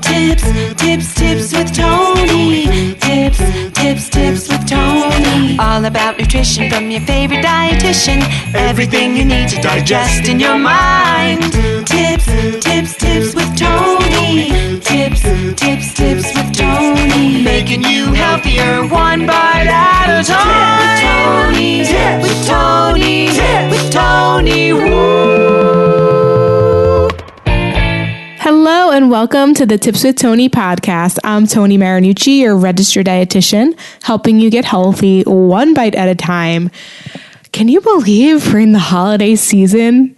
Tips with Tony. Tips with Tony. All about nutrition from your favorite dietitian. Everything you need to digest in your mind. Tips with Tony. Tips with Tony. Making you healthier one bite at a time. With Tony. Woo. Hello and welcome to the Tips with Tony podcast. I'm Tony Marinucci, your registered dietitian, helping you get healthy one bite at a time. Can you believe we're in the holiday season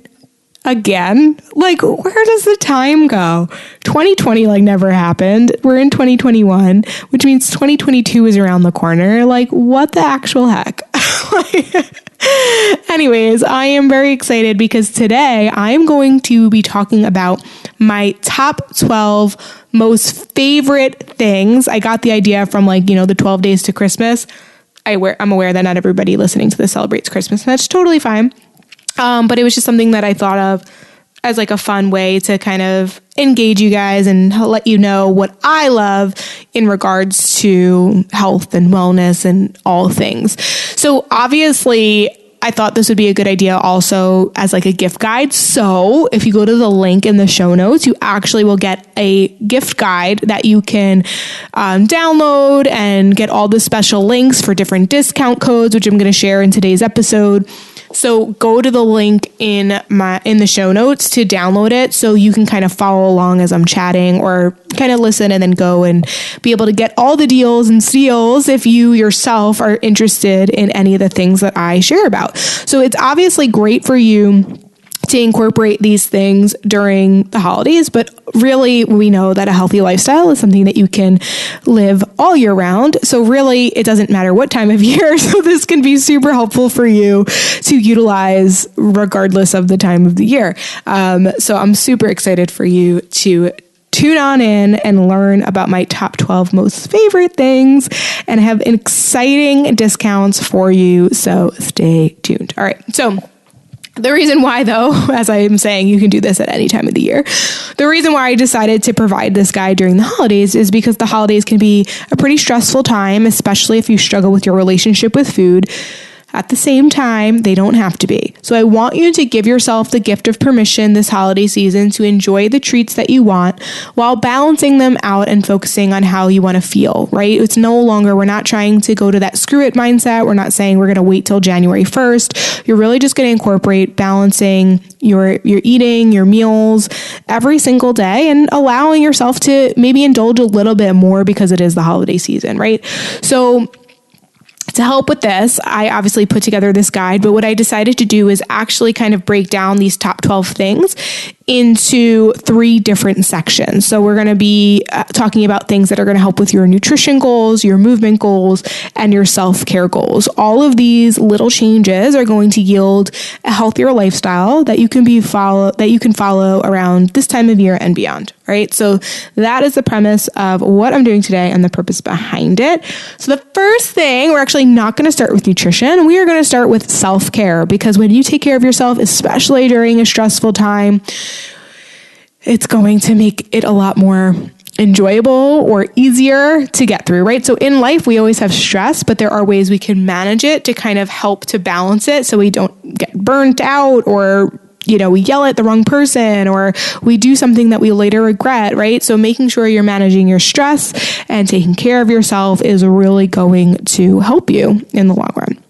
again? Like, where does the time go? 2020 never happened. We're in 2021, which means 2022 is around the corner. Like, what the actual heck? Anyways, I am very excited because today I'm going to be talking about my top 12 most favorite things. I got the idea from the 12 days to Christmas. I'm aware that not everybody listening to this celebrates Christmas, and that's totally fine. But it was just something that I thought of as a fun way to kind of engage you guys and let you know what I love in regards to health and wellness and all things. So obviously, I thought this would be a good idea also as a gift guide. So if you go to the link in the show notes, you actually will get a gift guide that you can download and get all the special links for different discount codes, which I'm going to share in today's episode. So go to the link in the show notes to download it so you can kind of follow along as I'm chatting or kind of listen and then go and be able to get all the deals and steals if you yourself are interested in any of the things that I share about. So it's obviously great for you to incorporate these things during the holidays, but really we know that a healthy lifestyle is something that you can live all year round. So really it doesn't matter what time of year. So this can be super helpful for you to utilize regardless of the time of the year. So I'm super excited for you to tune on in and learn about my top 12 most favorite things and have exciting discounts for you. So stay tuned. All right. So the reason why, though, as I am saying, you can do this at any time of the year. The reason why I decided to provide this guide during the holidays is because the holidays can be a pretty stressful time, especially if you struggle with your relationship with food. At the same time, they don't have to be. So I want you to give yourself the gift of permission this holiday season to enjoy the treats that you want while balancing them out and focusing on how you want to feel, right? It's no longer, we're not trying to go to that screw it mindset. We're not saying we're going to wait till January 1st. You're really just going to incorporate balancing your eating, your meals every single day and allowing yourself to maybe indulge a little bit more because it is the holiday season, right? So to help with this, I obviously put together this guide, but what I decided to do is actually kind of break down these top 12 things into 3 different sections. So we're going to be talking about things that are going to help with your nutrition goals, your movement goals, and your self-care goals. All of these little changes are going to yield a healthier lifestyle that you can follow around this time of year and beyond. Right? So that is the premise of what I'm doing today and the purpose behind it. So the first thing, we're actually not going to start with nutrition. We are going to start with self-care, because when you take care of yourself, especially during a stressful time, it's going to make it a lot more enjoyable or easier to get through, right? So in life, we always have stress, but there are ways we can manage it to kind of help to balance it so we don't get burnt out or we yell at the wrong person or we do something that we later regret, right? So making sure you're managing your stress and taking care of yourself is really going to help you in the long run.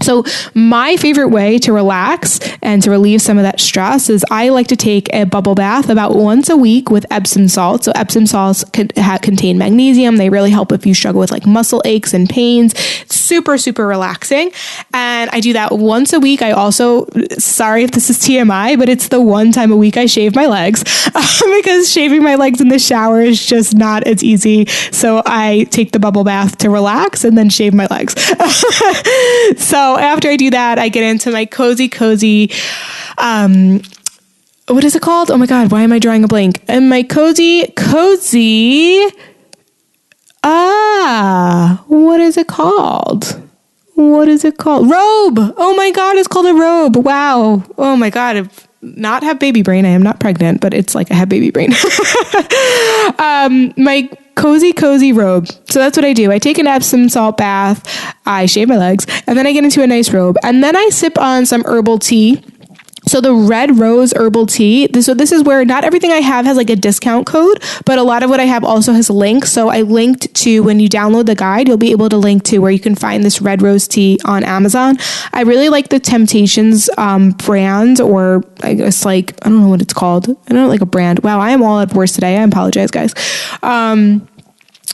So my favorite way to relax and to relieve some of that stress is I like to take a bubble bath about once a week with Epsom salt. So Epsom salts contain magnesium. They really help if you struggle with muscle aches and pains. It's super, super relaxing. And I do that once a week. I also, sorry if this is TMI, but it's the one time a week I shave my legs because shaving my legs in the shower is just not as easy. So I take the bubble bath to relax and then shave my legs. So after I do that, I get into my cozy, what is it called? Oh my God, why am I drawing a blank? And my cozy, what is it called? Robe. Oh my God, it's called a robe. Wow. Oh my God. not have baby brain. I am not pregnant, but it's like I have baby brain. My cozy robe. So that's what I do. I take an Epsom salt bath, I shave my legs, and then I get into a nice robe. And then I sip on some herbal tea. So the red rose herbal tea, this is where not everything I have has like a discount code, but a lot of what I have also has links. So I linked to, when you download the guide, you'll be able to link to where you can find this red rose tea on Amazon. I really like the Temptations brand, or I guess like, I don't know what it's called. I don't know, like a brand. Wow, I am all at worst today. I apologize, guys.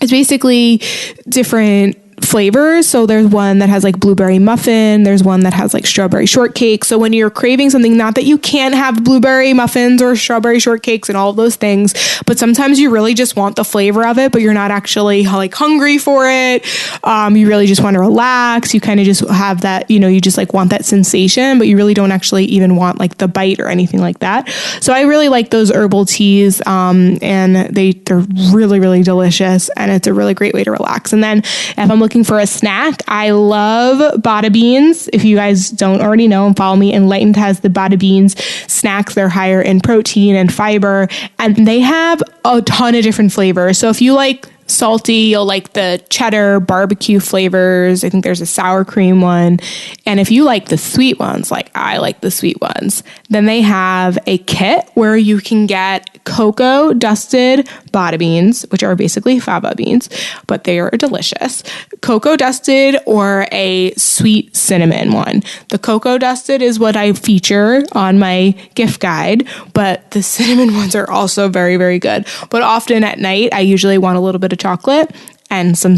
It's basically different flavors. So there's one that has like blueberry muffin. There's one that has like strawberry shortcake. So when you're craving something, not that you can't have blueberry muffins or strawberry shortcakes and all of those things, but sometimes you really just want the flavor of it, but you're not actually like hungry for it. You really just want to relax. You kind of just have that, you just like want that sensation, but you really don't actually even want like the bite or anything like that. So I really like those herbal teas, and they're really, really delicious, and it's a really great way to relax. And then if I'm looking for a snack, I love Bada Beans. If you guys don't already know and follow me, Enlightened has the Bada Beans snacks. They're higher in protein and fiber, and they have a ton of different flavors. So if you like salty, you'll like the cheddar barbecue flavors. I think there's a sour cream one. And if you like the sweet ones, like I like the sweet ones, then they have a kit where you can get cocoa dusted Bada Beans, which are basically fava beans, but they are delicious. Cocoa dusted or a sweet cinnamon one. The cocoa dusted is what I feature on my gift guide, but the cinnamon ones are also very, very good. But often at night, I usually want a little bit of chocolate and some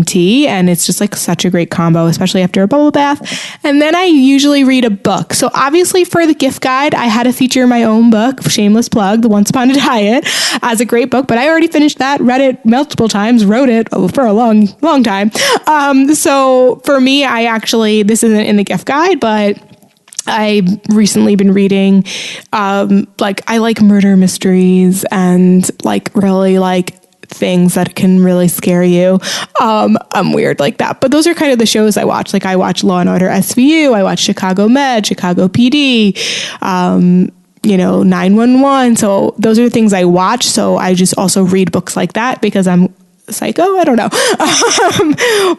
tea, and it's just like such a great combo, especially after a bubble bath. And then I usually read a book. So obviously for the gift guide, I had to feature my own book, shameless plug, The Once Upon a Diet, as a great book, but I already finished that, read it multiple times, wrote it for a long time. So for me, this isn't in the gift guide, but I've recently been reading, I like murder mysteries and like really like things that can really scare you. I'm weird like that, but those are kind of the shows I watch. Like I watch Law and Order SVU, I watch Chicago Med, Chicago PD, 911. So those are the things I watch. So I just also read books like that because I'm psycho. I don't know.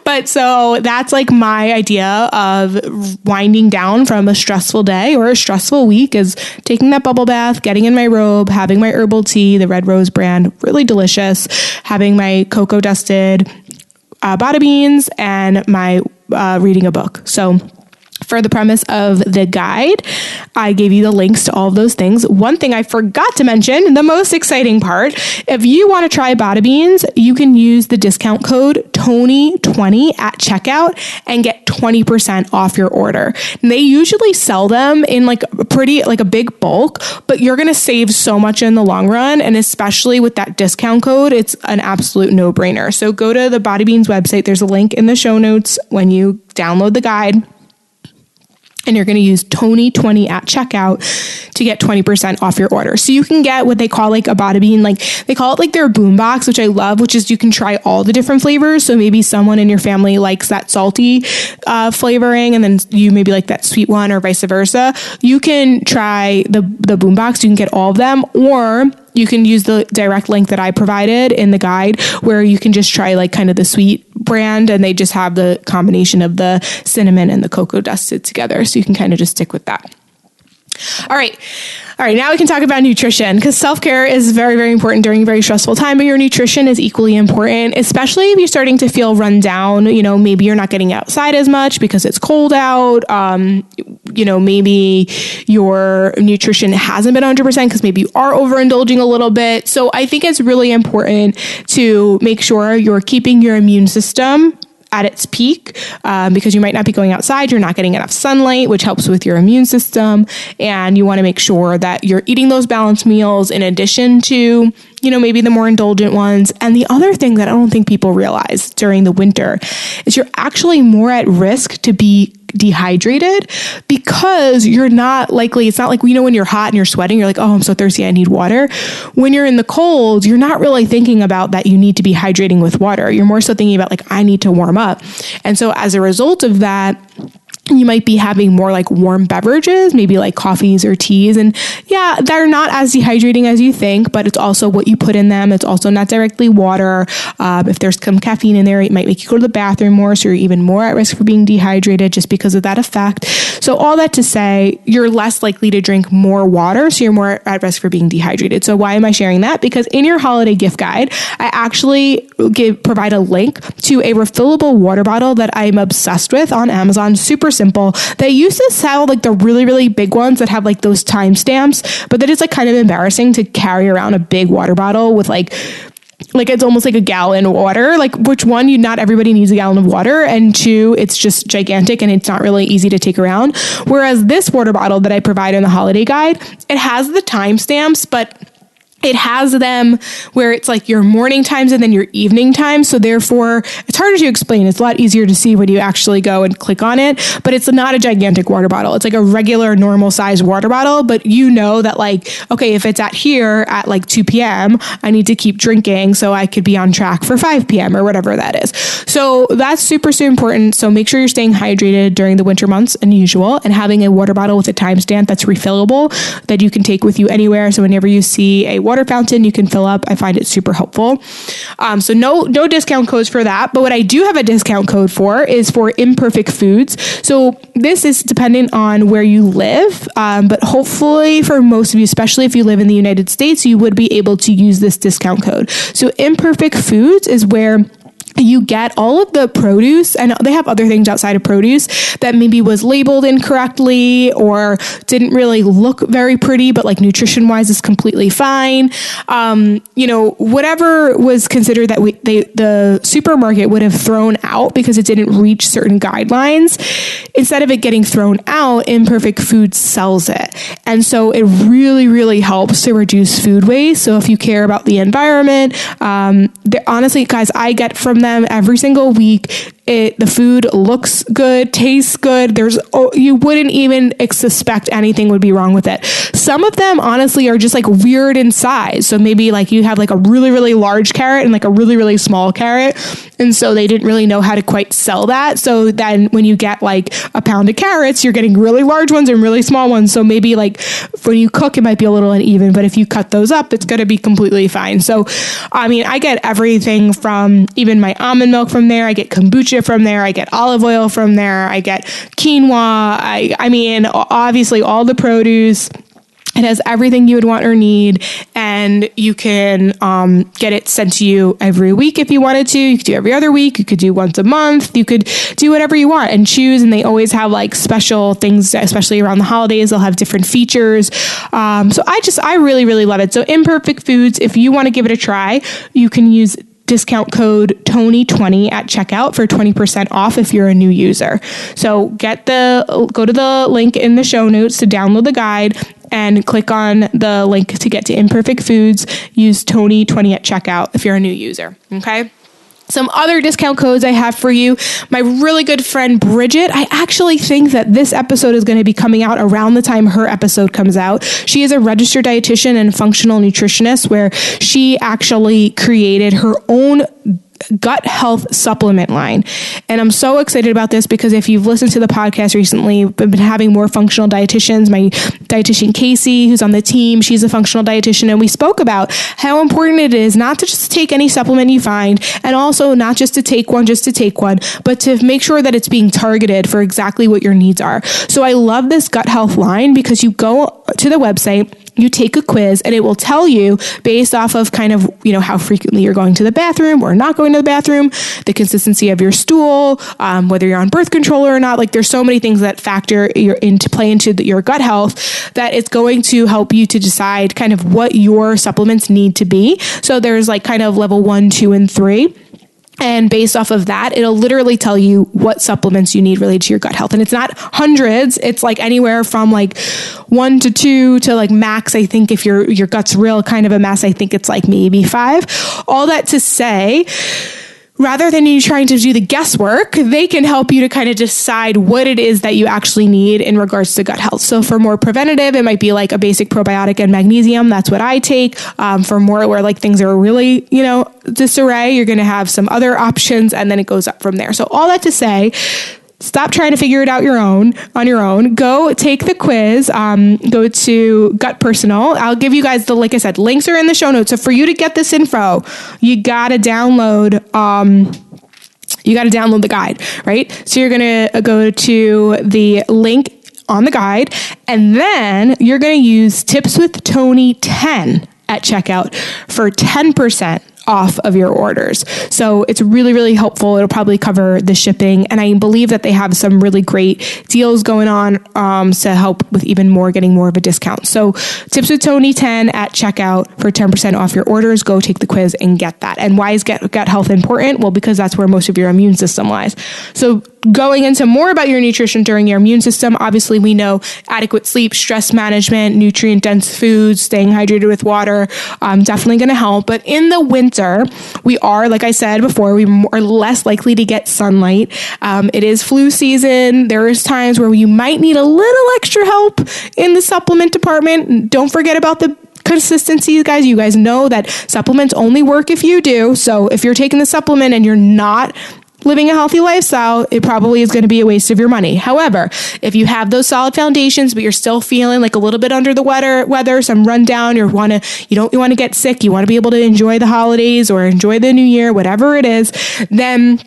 But so that's like my idea of winding down from a stressful day or a stressful week, is taking that bubble bath, getting in my robe, having my herbal tea, the Red Rose brand, really delicious, having my cocoa dusted Bada Beans, and my reading a book. So for the premise of the guide, I gave you the links to all of those things. One thing I forgot to mention, the most exciting part, if you want to try Bada Beans, you can use the discount code TONY20 at checkout and get 20% off your order. And they usually sell them in like a big bulk, but you're going to save so much in the long run. And especially with that discount code, it's an absolute no-brainer. So go to the Bada Beans website. There's a link in the show notes when you download the guide. And you're going to use TONY20 at checkout to get 20% off your order. So you can get what they call like a Bada Bean, like they call it like their boom box, which I love, which is you can try all the different flavors. So maybe someone in your family likes that salty flavoring, and then you maybe like that sweet one, or vice versa. You can try the boom box. You can get all of them, or you can use the direct link that I provided in the guide, where you can just try like kind of the sweet brand, and they just have the combination of the cinnamon and the cocoa dusted together. So you can kind of just stick with that. All right. Now we can talk about nutrition, because self-care is very, very important during a very stressful time, but your nutrition is equally important, especially if you're starting to feel run down. Maybe you're not getting outside as much because it's cold out. Maybe your nutrition hasn't been 100% because maybe you are overindulging a little bit. So I think it's really important to make sure you're keeping your immune system at its peak, because you might not be going outside, you're not getting enough sunlight, which helps with your immune system. And you want to make sure that you're eating those balanced meals in addition to, maybe the more indulgent ones. And the other thing that I don't think people realize during the winter is you're actually more at risk to be dehydrated, because you're not likely, it's not like, when you're hot and you're sweating, you're like, oh, I'm so thirsty, I need water. When you're in the cold, you're not really thinking about that you need to be hydrating with water. You're more so thinking about like, I need to warm up. And so as a result of that, you might be having more like warm beverages, maybe like coffees or teas. And yeah, they're not as dehydrating as you think, but it's also what you put in them. It's also not directly water. If there's some caffeine in there, it might make you go to the bathroom more. So you're even more at risk for being dehydrated just because of that effect. So all that to say, you're less likely to drink more water. So you're more at risk for being dehydrated. So why am I sharing that? Because in your holiday gift guide, I actually provide a link to a refillable water bottle that I'm obsessed with on Amazon. Super simple. They used to sell like the really, really big ones that have like those timestamps, but that is like kind of embarrassing to carry around a big water bottle with like it's almost like a gallon of water. Like, which one, not everybody needs a gallon of water, and two, it's just gigantic and it's not really easy to take around. Whereas this water bottle that I provide in the holiday guide, it has the timestamps, but it has them where it's like your morning times and then your evening times. So therefore, it's harder to explain. It's a lot easier to see when you actually go and click on it, but it's not a gigantic water bottle. It's like a regular normal size water bottle, but you know that like, okay, if it's at here at like 2 p.m., I need to keep drinking so I could be on track for 5 p.m. or whatever that is. So that's super, super important. So make sure you're staying hydrated during the winter months unusual, and having a water bottle with a timestamp that's refillable that you can take with you anywhere. So whenever you see a water fountain, you can fill up. I find it super helpful. So no discount codes for that. But what I do have a discount code for is for Imperfect Foods. So this is dependent on where you live. But hopefully for most of you, especially if you live in the United States, you would be able to use this discount code. So Imperfect Foods is where you get all of the produce, and they have other things outside of produce that maybe was labeled incorrectly or didn't really look very pretty, but like nutrition wise is completely fine. Whatever was considered that the supermarket would have thrown out because it didn't reach certain guidelines, instead of it getting thrown out, Imperfect Foods sells it. And so it really, really helps to reduce food waste. So if you care about the environment, honestly, guys, I get from them every single week. The food looks good, tastes good. You wouldn't even suspect anything would be wrong with it. Some of them honestly are just like weird in size. So maybe like you have like a really, really large carrot and like a really, really small carrot. And so they didn't really know how to quite sell that. So then when you get like a pound of carrots, you're getting really large ones and really small ones. So maybe like when you cook, it might be a little uneven, but if you cut those up, it's going to be completely fine. So, I mean, I get everything from even my almond milk from there. I get kombucha from there. I get olive oil from there. I get quinoa. I mean, obviously all the produce. It has everything you would want or need, and you can get it sent to you every week if you wanted to. You could do every other week. You could do once a month. You could do whatever you want and choose, and they always have like special things, especially around the holidays. They'll have different features. So I really, really love it. So Imperfect Foods, if you want to give it a try, you can use discount code Tony20 at checkout for 20% off if you're a new user. So go to the link in the show notes to download the guide and click on the link to get to Imperfect Foods. Use Tony20 at checkout if you're a new user. Okay. Some other discount codes I have for you. My really good friend Bridget, I actually think that this episode is going to be coming out around the time her episode comes out. She is a registered dietitian and functional nutritionist, where she actually created her own gut health supplement line. And I'm so excited about this because if you've listened to the podcast recently, we've been having more functional dietitians. My dietitian Casey, who's on the team, she's a functional dietitian, and we spoke about how important it is not to just take any supplement you find, and also not just to take one, but to make sure that it's being targeted for exactly what your needs are. So I love this gut health line because you go to the website, you take a quiz, and it will tell you based off of kind of, how frequently you're going to the bathroom or not going to the bathroom, the consistency of your stool, whether you're on birth control or not. Like, there's so many things that play into your gut health that it's going to help you to decide kind of what your supplements need to be. So there's like kind of level 1, 2, and 3. And based off of that, it'll literally tell you what supplements you need related to your gut health. And it's not hundreds. It's like anywhere from like 1 to 2 to like max. I think if your gut's real kind of a mess, I think it's like maybe 5. All that to say, rather than you trying to do the guesswork, they can help you to kind of decide what it is that you actually need in regards to gut health. So for more preventative, it might be like a basic probiotic and magnesium. That's what I take. For more where like things are really, disarray, you're going to have some other options, and then it goes up from there. So all that to say, stop trying to figure it out on your own. Go take the quiz. Go to Gut Personal. I'll give you guys like I said, links are in the show notes. So for you to get this info, you gotta download the guide, right? So you're going to go to the link on the guide, and then you're going to use Tips with Tony 10 at checkout for 10% off of your orders. So it's really, really helpful. It'll probably cover the shipping. And I believe that they have some really great deals going on to help with even more, getting more of a discount. So Tips with Tony 10 at checkout for 10% off your orders. Go take the quiz and get that. And why is gut health important? Well, because that's where most of your immune system lies. So going into more about your nutrition during your immune system, obviously we know adequate sleep, stress management, nutrient-dense foods, staying hydrated with water, definitely going to help. But in the winter, we are, like I said before, we are less likely to get sunlight. It is flu season. There is times where you might need a little extra help in the supplement department. Don't forget about the consistency, guys. You guys know that supplements only work if you do. So if you're taking the supplement and you're not living a healthy lifestyle, it probably is going to be a waste of your money. However, if you have those solid foundations, but you're still feeling like a little bit under the weather, some rundown, you don't want to get sick, you want to be able to enjoy the holidays or enjoy the new year, whatever it is, then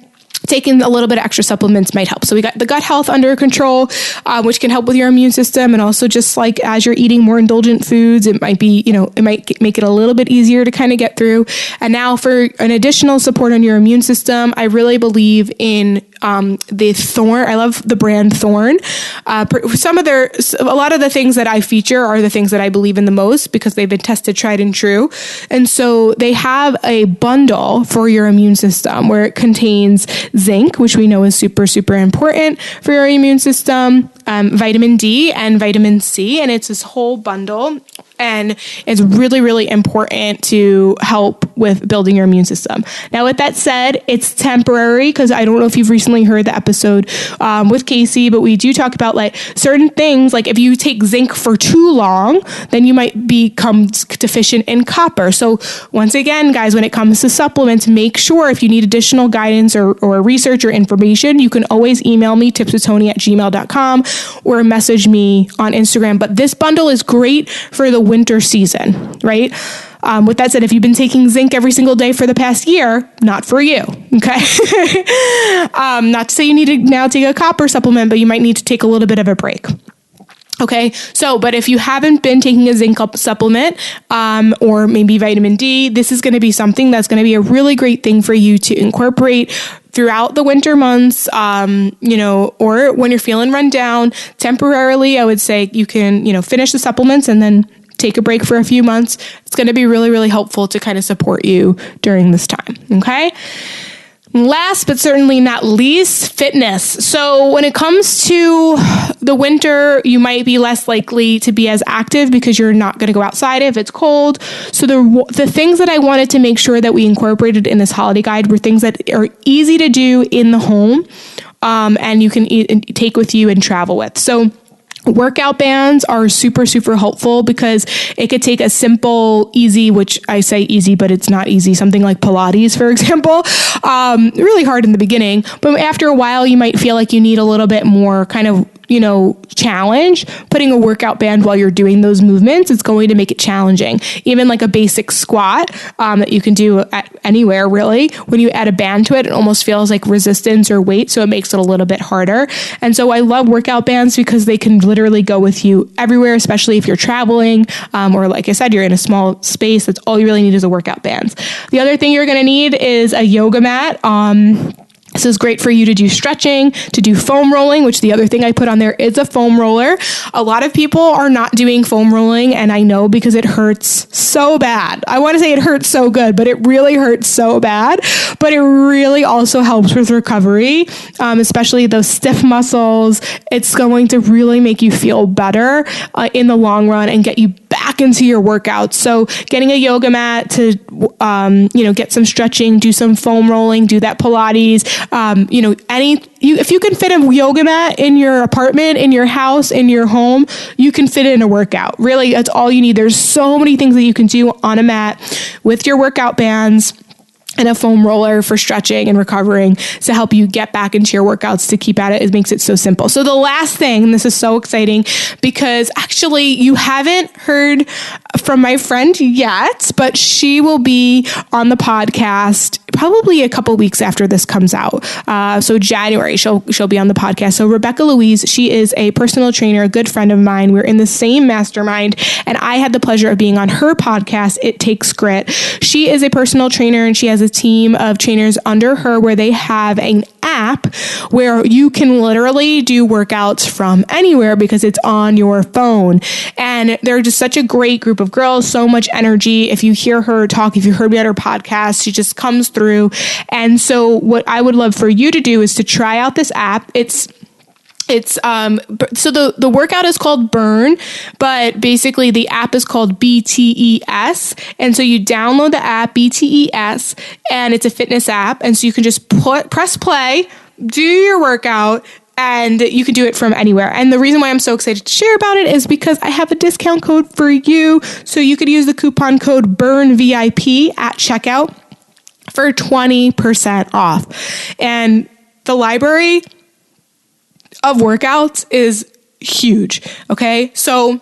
taking a little bit of extra supplements might help. So we got the gut health under control, which can help with your immune system. And also just like as you're eating more indulgent foods, it might be, it might make it a little bit easier to kind of get through. And now for an additional support on your immune system, I really believe in the Thorn. I love the brand Thorn. A lot of the things that I feature are the things that I believe in the most because they've been tested, tried and true. And so they have a bundle for your immune system where it contains zinc, which we know is super, super important for your immune system, vitamin D and vitamin C. And it's this whole bundle. And it's really, really important to help with building your immune system. Now, with that said, it's temporary because I don't know if you've recently heard the episode with Casey, but we do talk about like certain things. Like if you take zinc for too long, then you might become deficient in copper. So once again, guys, when it comes to supplements, make sure if you need additional guidance or research or information, you can always email me, tipswithtony@gmail.com, or message me on Instagram. But this bundle is great for the winter season, right? With that said, if you've been taking zinc every single day for the past year, not for you, okay? Not to say you need to now take a copper supplement, but you might need to take a little bit of a break. Okay, so, but if you haven't been taking a zinc supplement or maybe vitamin D, this is going to be something that's going to be a really great thing for you to incorporate throughout the winter months, or when you're feeling run down temporarily. I would say you can, finish the supplements and then take a break for a few months. It's going to be really, really helpful to kind of support you during this time. Okay. Last but certainly not least, fitness. So when it comes to the winter, you might be less likely to be as active because you're not going to go outside if it's cold. So the things that I wanted to make sure that we incorporated in this holiday guide were things that are easy to do in the home, and you can take with you and travel with. So workout bands are super, super helpful because it could take a simple, easy, which I say easy, but it's not easy. Something like Pilates, for example, really hard in the beginning, but after a while you might feel like you need a little bit more kind of, challenge. Putting a workout band while you're doing those movements is going to make it challenging. Even like a basic squat that you can do anywhere, really. When you add a band to it, it almost feels like resistance or weight, so it makes it a little bit harder. And so I love workout bands because they can literally go with you everywhere, especially if you're traveling or like I said, you're in a small space. That's all you really need is a workout band. The other thing you're going to need is a yoga mat. This is great for you to do stretching, to do foam rolling, which the other thing I put on there is a foam roller. A lot of people are not doing foam rolling, and I know because it hurts so bad. I want to say it hurts so good, but it really hurts so bad. But it really also helps with recovery, especially those stiff muscles. It's going to really make you feel better in the long run and get you back into your workouts. So getting a yoga mat to, get some stretching, do some foam rolling, do that Pilates, if you can fit a yoga mat in your apartment, in your house, in your home, you can fit in a workout. Really, that's all you need. There's so many things that you can do on a mat with your workout bands. and a foam roller for stretching and recovering to help you get back into your workouts to keep at it. It makes it so simple. So the last thing, and this is so exciting because actually you haven't heard from my friend yet, but she will be on the podcast probably a couple weeks after this comes out. So January, she'll be on the podcast. So Rebecca Louise, she is a personal trainer, a good friend of mine. We're in the same mastermind, and I had the pleasure of being on her podcast, It Takes Grit. She is a personal trainer, and she has a team of trainers under her where they have an app where you can literally do workouts from anywhere because it's on your phone. And they're just such a great group of girls, so much energy. If you hear her talk, if you heard me on her podcast, she just comes through. And so what I would love for you to do is to try out this app. So the workout is called Burn, but basically the app is called BTES. And so you download the app BTES, and it's a fitness app. And so you can just press play, do your workout, and you can do it from anywhere. And the reason why I'm so excited to share about it is because I have a discount code for you. So you could use the coupon code BURNVIP at checkout for 20% off. And the library of workouts is huge. Okay. So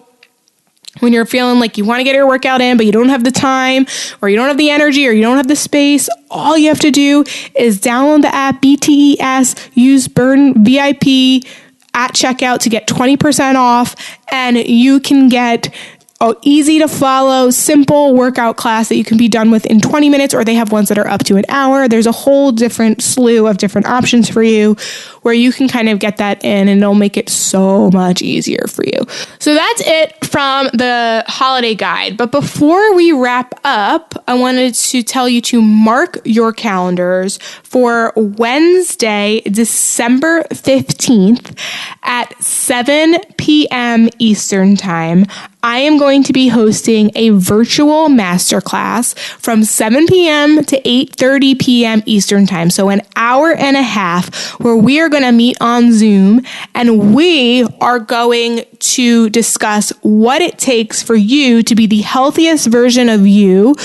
when you're feeling like you want to get your workout in, but you don't have the time, or you don't have the energy, or you don't have the space, all you have to do is download the app BTES, use Burn VIP at checkout to get 20% off, and you can get an easy to follow, simple workout class that you can be done with in 20 minutes, or they have ones that are up to an hour. There's a whole different slew of different options for you where you can kind of get that in, and it'll make it so much easier for you. So that's it from the holiday guide. But before we wrap up, I wanted to tell you to mark your calendars for Wednesday, December 15th at 7 p.m. Eastern Time. I am going to be hosting a virtual masterclass from 7 p.m. to 8:30 p.m. Eastern Time. So an hour and a half where we are going to meet on Zoom, and we are going to discuss what it takes for you to be the healthiest version of you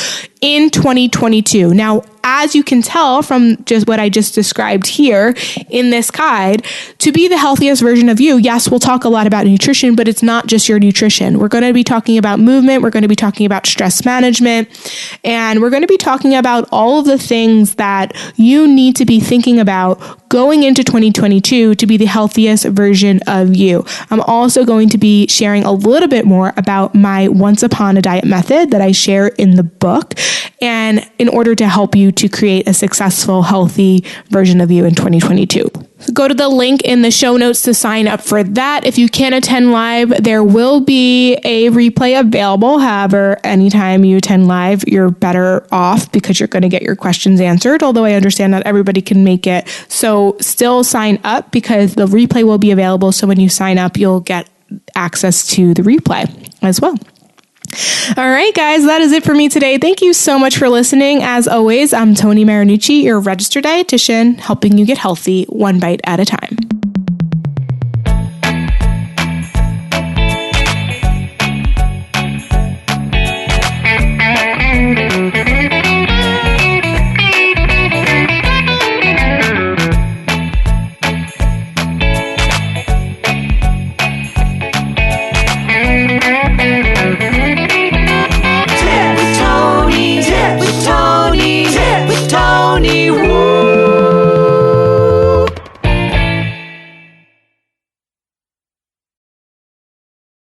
in 2022. Now, as you can tell from just what I just described here in this guide, to be the healthiest version of you, yes, we'll talk a lot about nutrition, but it's not just your nutrition. We're going to be talking about movement. We're going to be talking about stress management, and we're going to be talking about all of the things that you need to be thinking about going into 2022 to be the healthiest version of you. I'm also going to be sharing a little bit more about my Once Upon a Diet method that I share in the book, and in order to help you to create a successful, healthy version of you in 2022. Go to the link in the show notes to sign up for that. If you can't attend live, there will be a replay available. However, anytime you attend live, you're better off because you're going to get your questions answered, although I understand not everybody can make it. So still sign up because the replay will be available. So when you sign up, you'll get access to the replay as well. All right, guys, that is it for me today. Thank you so much for listening. As always, I'm Tony Marinucci, your registered dietitian, helping you get healthy one bite at a time.